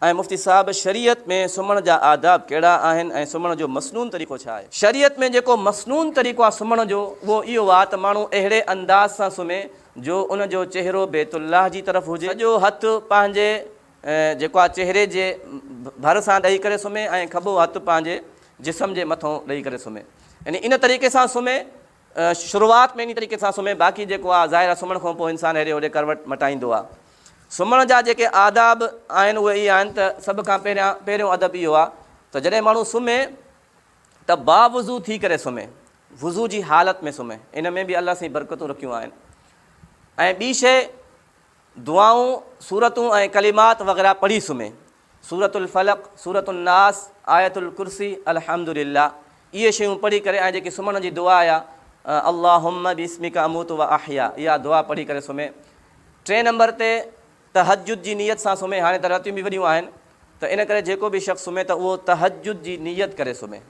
ऐं मुफ़्ती साहब शरीयत में सुम्हण जा आदाब कहिड़ा आहिनि ऐं सुम्हण जो मसनून तरीक़ो छा आहे। शरीयत में जेको मसनून तरीक़ो आहे सुम्हण जो उहो इहो आहे त माण्हू अहिड़े अंदाज़ सां सुम्हे जो उन जो चहिरो बैतुल्लाह जी तरफ़ हुजे, सॼो हथु पंहिंजे जेको आहे चहिरे जे भर सां ॾेई करे सुम्हे ऐं खॿो हथु पंहिंजे जिस्म जे मथां ॾेई करे सुम्हे। यानी इन तरीक़े सां सुम्हे, शुरूआति में इन तरीक़े सां सुम्हे। बाक़ी जेको आहे ज़ाहिर सुम्हण खां पोइ इंसानु हेॾे होॾे करवट मटाईंदो आहे। सुम्हण जा जेके आदाब आहिनि उहे इहे आहिनि त सभ खां पहिरियों अदब इहो आहे त जॾहिं माण्हू सुम्हे त बावज़ू थी करे सुम्हे, वुज़ू जी हालत में सुम्हे। इन में बि अलाह साईं बरकतूं रखियूं आहिनि। ऐं ॿी शइ, दुआऊं, सूरतूं ऐं कलिमात वग़ैरह पढ़ी सुम्हे। सूरतुल फलक, सूरतुल नास, आयतुल कुर्सी, अल्हम्दुलिल्लाह, इहे शयूं पढ़ी करे ऐं जेकी सुम्हण जी दुआ आहे अल्लाहुम्मा बिस्मिका अमूतु व अहया, इहा दुआ पढ़ी करे सुम्हे। 3 नंबर ते तहज्जुद जी नियत सां सुम्हे। हाणे त रातियूं बि वॾियूं आहिनि त इन करे जेको बि शख़्स सुम्हे त उहो तहज्जुद जी नियत करे सुम्हे।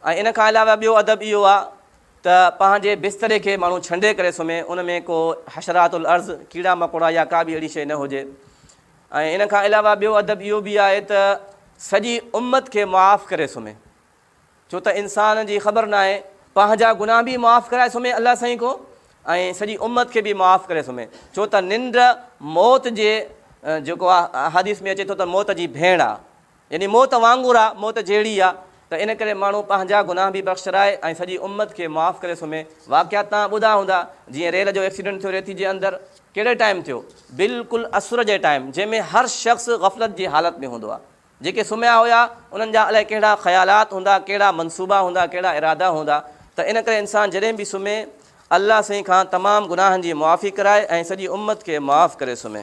ऐं इन खां अलावा ॿियो अदब इहो आहे त पंहिंजे बिस्तरे खे माण्हू छंडे करे सुम्हे, उन में को हशरातुल अर्ज़, कीड़ा मकोड़ा या का बि अहिड़ी शइ न हुजे। ऐं इन खां अलावा ॿियो अदब इहो बि आहे त सॼी उम्मत खे मुआफ़ करे सुम्हे, छो त इंसान जी ख़बर न आहे, पंहिंजा गुनाह बि मुआफ़ कराए सुम्हे अलाह साईं को ऐं सॼी उम्मत खे बि मुआफ़ करे सुम्हे। छो त निंड मौत जे जेको आहे हदीस में अचे थो त मौत जी भेण आहे, यानी मौत वांगुरु आहे, मौत जहिड़ी आहे। त इन करे माण्हू पंहिंजा गुनाह बि बख़्शराए ऐं सॼी उम्मत खे मुआफ़ करे सुम्हे। वाक़ियात तव्हां ॿुधा हूंदा, जीअं रेल जो एक्सीडेंट थियो रेती जे अंदरि, कहिड़े टाइम थियो? बिल्कुलु असुर जे टाइम, जंहिंमें हर शख़्स ग़फ़लत जी हालत में हूंदो आहे। जेके सुम्हिया हुया उन्हनि जा अलाए कहिड़ा ख़्यालात हूंदा, कहिड़ा मनसूबा हूंदा, कहिड़ा इरादा हूंदा। त इन करे इंसानु जॾहिं बि सुम्हे अल्लाह साईं खां तमामु गुनाहनि जी मुआफ़ी कराए ऐं सॼी उम्मत खे मुआफ़ करे सुम्हे।